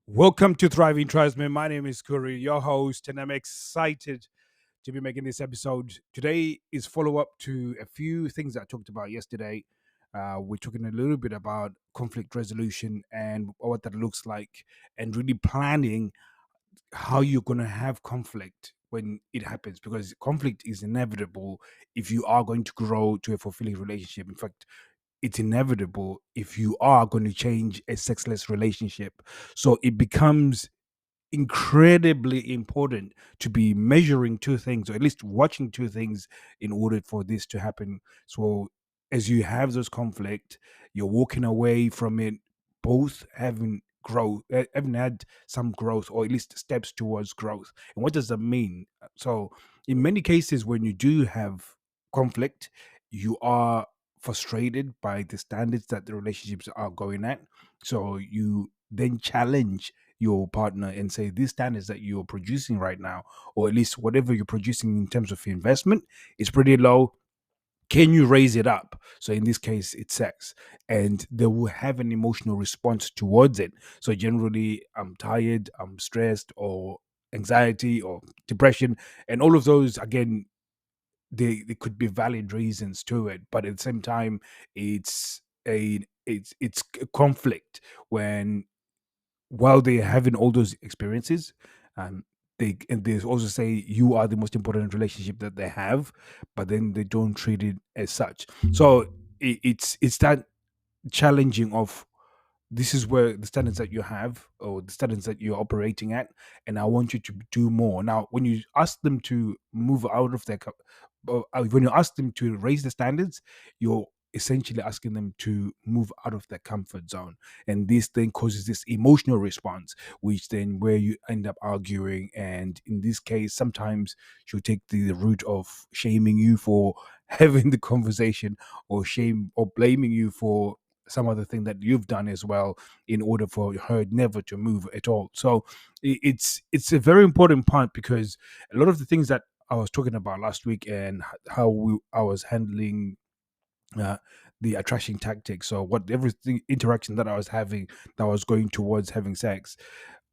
Welcome to Thriving Tribesmen. My name is Kuri, your host, and I'm excited to be making this episode. Today is follow up to a few things I talked about yesterday. We're talking a little bit about conflict resolution and what that looks like, and really planning how you're going to have conflict when it happens, because conflict is inevitable if you are going to grow to a fulfilling relationship. In fact, it's inevitable if you are going to change a sexless relationship. So it becomes incredibly important to be measuring two things, or at least watching two things, in order for this to happen. So as you have those conflict, you're walking away from it both having growth, having had some growth, or at least steps towards growth. And what does that mean? So in many cases, when you do have conflict, you are frustrated by the standards that the relationships are going at. So you then challenge your partner and say, these standards that you're producing right now, or at least whatever you're producing in terms of investment, is pretty low. Can you raise it up? So in this case, it's sex, and they will have an emotional response towards it. So generally, I'm tired, I'm stressed, or anxiety or depression, and all of those, again, they could be valid reasons to it, but at the same time, it's a conflict when, while they're having all those experiences, um, they also say you are the most important relationship that they have, but then they don't treat it as such. So it's that challenging of, this is where the standards that you have, or the standards that you're operating at, and I want you to do more. Now when you ask them to move out of their when you ask them to raise the standards, you're essentially asking them to move out of their comfort zone, and this then causes this emotional response, which then where you end up arguing. And in this case, sometimes she'll take the route of shaming you for having the conversation, or shame or blaming you for some other thing that you've done as well, in order for her never to move at all. So it's a very important part, because a lot of the things that I was talking about last week, and how I was handling uh, the attraction tactics, or what everything interaction that I was having, that was going towards having sex,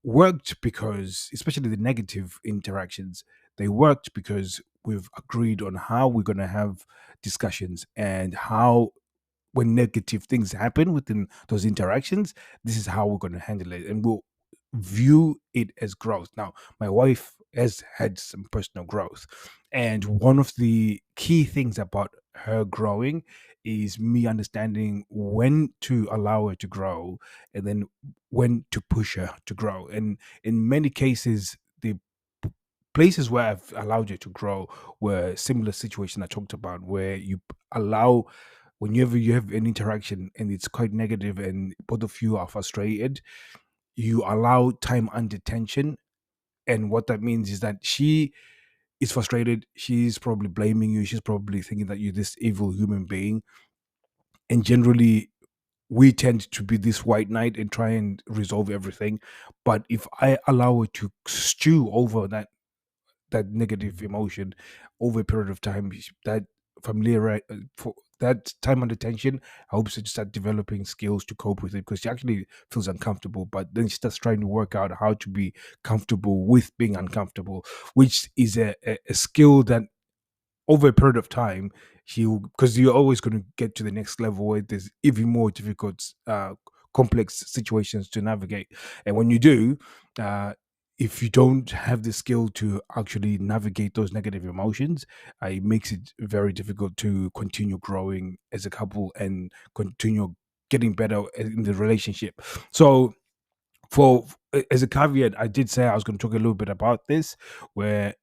worked because, especially the negative interactions, they worked because we've agreed on how we're going to have discussions, and how, when negative things happen within those interactions, this is how we're going to handle it, and we'll view it as growth. Now, my wife has had some personal growth, and one of the key things about her growing is me understanding when to allow her to grow, and then when to push her to grow. And in many cases, the places where I've allowed you to grow were similar situation I talked about, where you allow, whenever you have an interaction and it's quite negative and both of you are frustrated, you allow time under tension. And what that means is that she is frustrated, she's probably blaming you, she's probably thinking that you're this evil human being. And generally, we tend to be this white knight and try and resolve everything. But if I allow her to stew over that negative emotion over a period of time, that familiar for that time under tension helps her to start developing skills to cope with it, because she actually feels uncomfortable, but then she starts trying to work out how to be comfortable with being uncomfortable, which is a skill that, over a period of time, because you're always going to get to the next level where there's even more difficult, complex situations to navigate. And when you do, uh, if you don't have the skill to actually navigate those negative emotions, it makes it very difficult to continue growing as a couple and continue getting better in the relationship. So, for as a caveat, I did say I was going to talk a little bit about this, where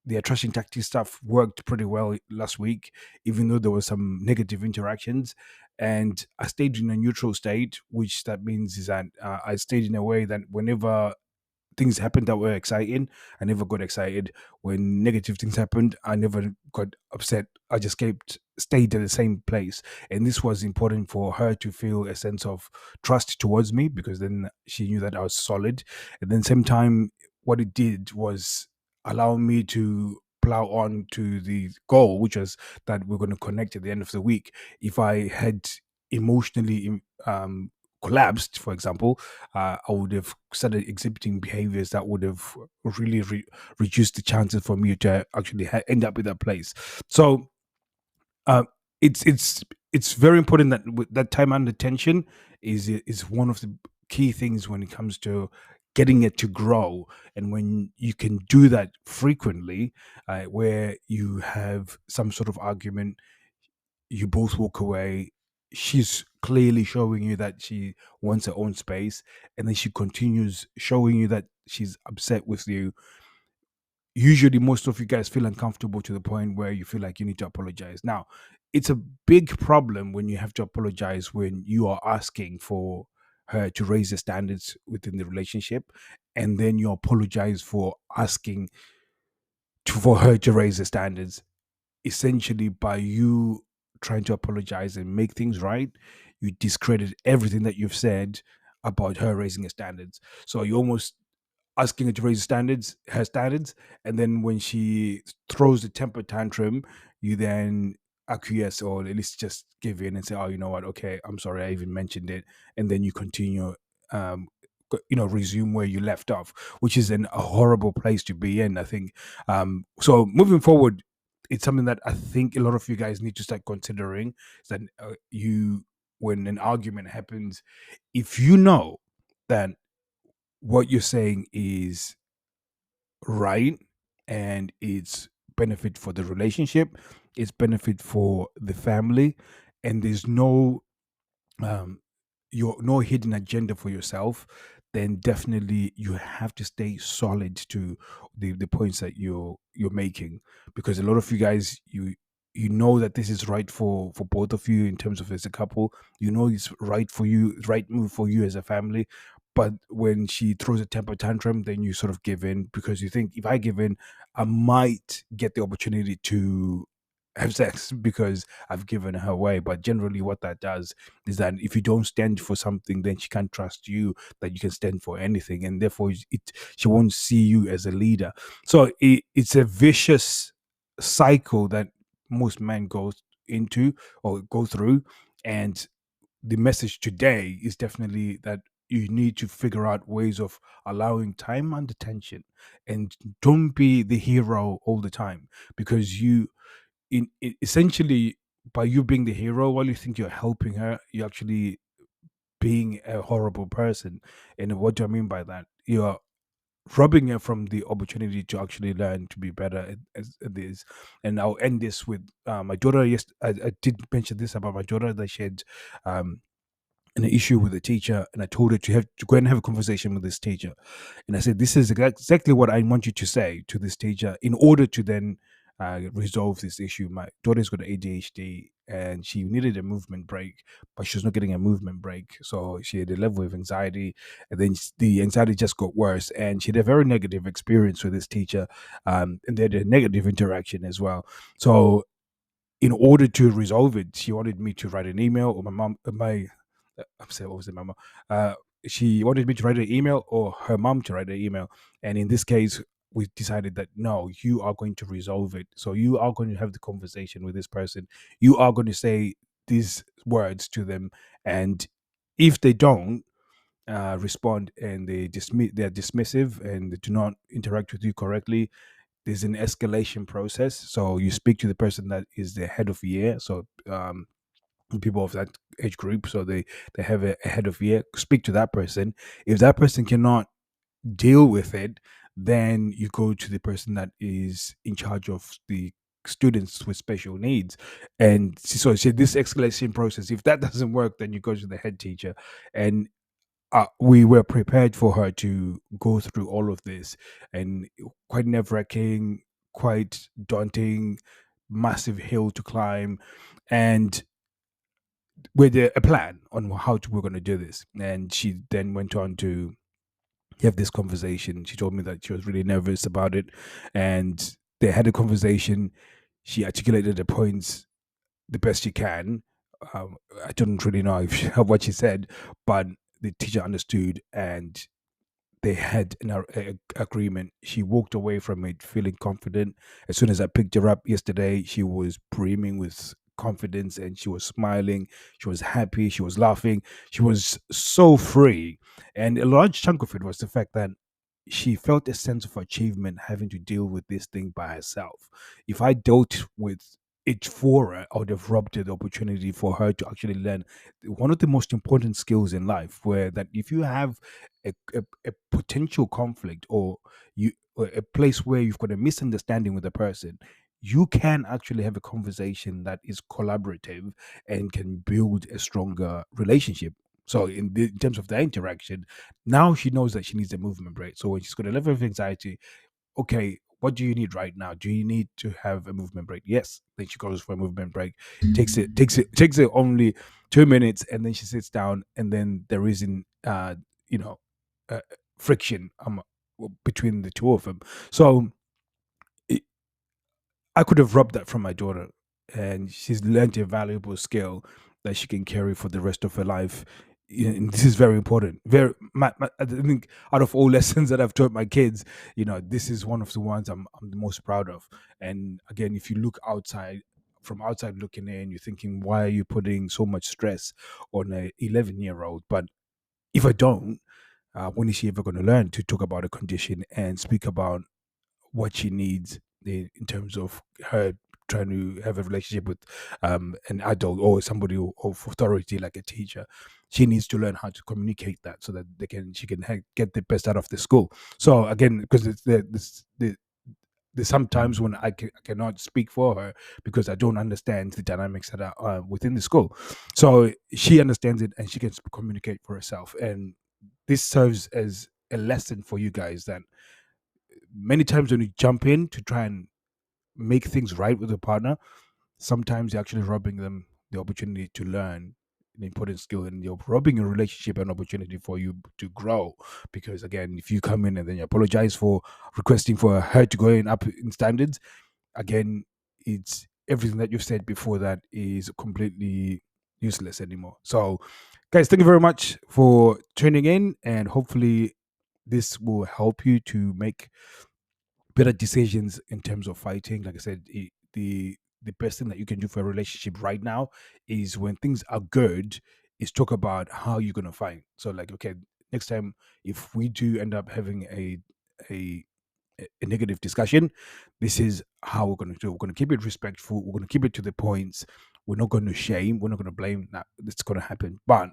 the attraction tactic stuff worked pretty well last week, even though there were some negative interactions. And I stayed in a neutral state, which that means is that I stayed in a way that whenever things happened that were exciting, I never got excited. When negative things happened, I never got upset. I just kept stayed at the same place. And this was important for her to feel a sense of trust towards me, because then she knew that I was solid. And then same time, what it did was allow me to plow on to the goal, which was that we're going to connect at the end of the week. If I had emotionally collapsed, for example, I would have started exhibiting behaviors that would have really reduced the chances for me to actually end up in that place. So uh, it's very important that that time and attention is one of the key things when it comes to getting it to grow. And when you can do that frequently, where you have some sort of argument, you both walk away, she's clearly showing you that she wants her own space, and then she continues showing you that she's upset with you. Usually most of you guys feel uncomfortable to the point where you feel like you need to apologize. Now, it's a big problem when you have to apologize when you are asking for her to raise the standards within the relationship, and then you apologize for asking for her to raise the standards. Essentially, by you trying to apologize and make things right, you discredit everything that you've said about her raising her standards. So you almost asking her to raise her standards, and then when she throws the temper tantrum, you then acquiesce or at least just give in and say, "Oh, you know what? Okay, I'm sorry, I even mentioned it," and then you continue. Um, resume where you left off, which is a horrible place to be in, I think. So moving forward, it's something that I think a lot of you guys need to start considering. Is that you, when an argument happens, if you know that what you're saying is right and it's benefit for the relationship, it's benefit for the family, and there's um no hidden agenda for yourself, then definitely you have to stay solid to the points that you're making. Because a lot of you guys, you know that this is right for both of you in terms of as a couple, you know it's right for you, right move for you as a family. But when she throws a temper tantrum, then you sort of give in because you think, if I give in, I might get the opportunity to have sex because I've given her away. But generally, what that does is that if you don't stand for something, then she can't trust you that you can stand for anything, and therefore she won't see you as a leader. So it's a vicious cycle that most men go into or go through. And the message today is definitely that you need to figure out ways of allowing time and attention, and don't be the hero all the time, because essentially, by you being the hero, while you think you're helping her, you're actually being a horrible person. And what do I mean by that? You're robbing her from the opportunity to actually learn to be better at this. And I'll end this with my daughter. Yes, I did mention this about my daughter, that she had um, an issue with a teacher, and I told her to have to go and have a conversation with this teacher. And I said, "This is exactly what I want you to say to this teacher in order to then resolve this issue." My daughter's got ADHD, and she needed a movement break, but she was not getting a movement break, so she had a level of anxiety, and then the anxiety just got worse, and she had a very negative experience with this teacher, and they had a negative interaction as well. So in order to resolve it, she wanted me to write an email, or I'm saying, what was it, my mom? Uh, she wanted me to write an email, or her mom to write an email. And in this case, we decided that no, you are going to resolve it. So you are going to have the conversation with this person. You are going to say these words to them. And if they don't respond, and they're dismissive and they do not interact with you correctly, there's an escalation process. So you speak to the person that is the head of year. So people of that age group, so they have a head of year. Speak to that person. If that person cannot deal with it, then you go to the person that is in charge of the students with special needs. And so this escalation process, if that doesn't work, then you go to the head teacher. And we were prepared for her to go through all of this, and quite nerve-wracking, quite daunting, massive hill to climb. And with a plan on we're going to do this. And she then went on to have this conversation. She told me that she was really nervous about it, and they had a conversation. She articulated the points the best she can. I don't really know if what she said, but the teacher understood, and they had an agreement. She walked away from it feeling confident. As soon as I picked her up yesterday, she was brimming with confidence, and she was smiling, she was happy, she was laughing, she was so free. And a large chunk of it was the fact that she felt a sense of achievement having to deal with this thing by herself. If I dealt with it for her, I would have robbed her the opportunity for her to actually learn one of the most important skills in life, where that if you have a potential conflict, or a place where you've got a misunderstanding with a person, you can actually have a conversation that is collaborative and can build a stronger relationship. So in terms of the interaction, now she knows that she needs a movement break. So when she's got a level of anxiety, okay, what do you need right now? Do you need to have a movement break? Yes. Then she goes for a movement break. Takes it only 2 minutes, and then she sits down, and then there isn't you know uh, friction between the two of them. So I could have robbed that from my daughter, and she's learned a valuable skill that she can carry for the rest of her life. And this is very important. I think out of all lessons that I've taught my kids, this is one of the ones I'm the most proud of. And again, if you look outside, from outside looking in, you're thinking, why are you putting so much stress on a 11-year-old? But if I don't, when is she ever going to learn to talk about a condition and speak about what she needs in terms of her trying to have a relationship with an adult or somebody of authority like a teacher? She needs to learn how to communicate that so that she can get the best out of the school. So again, because there's sometimes when I cannot speak for her because I don't understand the dynamics that are within the school. So she understands it and she can communicate for herself. And this serves as a lesson for you guys that many times when you jump in to try and make things right with a partner, sometimes you're actually robbing them the opportunity to learn an important skill, and you're robbing a relationship an opportunity for you to grow. Because again, if you come in and then you apologize for requesting for her to go in up in standards, again, it's everything that you've said before that is completely useless anymore. So guys, thank you very much for tuning in, and hopefully this will help you to make better decisions in terms of fighting. Like I said, the best thing that you can do for a relationship right now is when things are good, is talk about how you're gonna fight. So like, okay, next time if we do end up having a a negative discussion, this is how we're going to do. We're going to keep it respectful. We're going to keep it to the points. We're not going to shame. We're not going to blame. That it's going to happen, but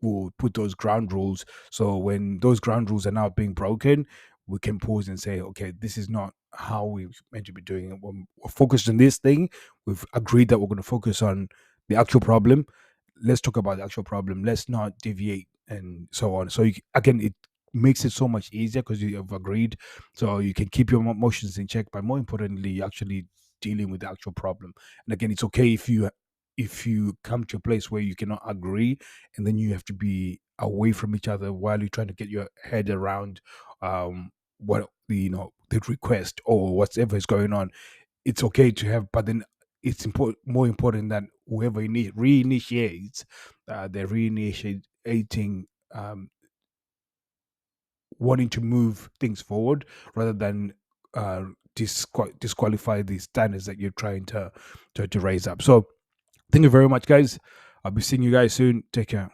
we'll put those ground rules. So when those ground rules are now being broken, we can pause and say, okay, this is not how we meant to be doing it. We're focused on this thing. We've agreed that we're going to focus on the actual problem. Let's talk about the actual problem. Let's not deviate and so on. So again, it makes it so much easier because you have agreed, so you can keep your emotions in check, but more importantly, you're actually dealing with the actual problem. And again, it's okay if you come to a place where you cannot agree, and then you have to be away from each other while you're trying to get your head around what the request or whatever is going on. It's okay to have, but then it's more important that whoever reinitiates, they're reinitiating, wanting to move things forward rather than disqualify the standards that you're trying to raise up. So thank you very much, guys. I'll be seeing you guys soon. Take care.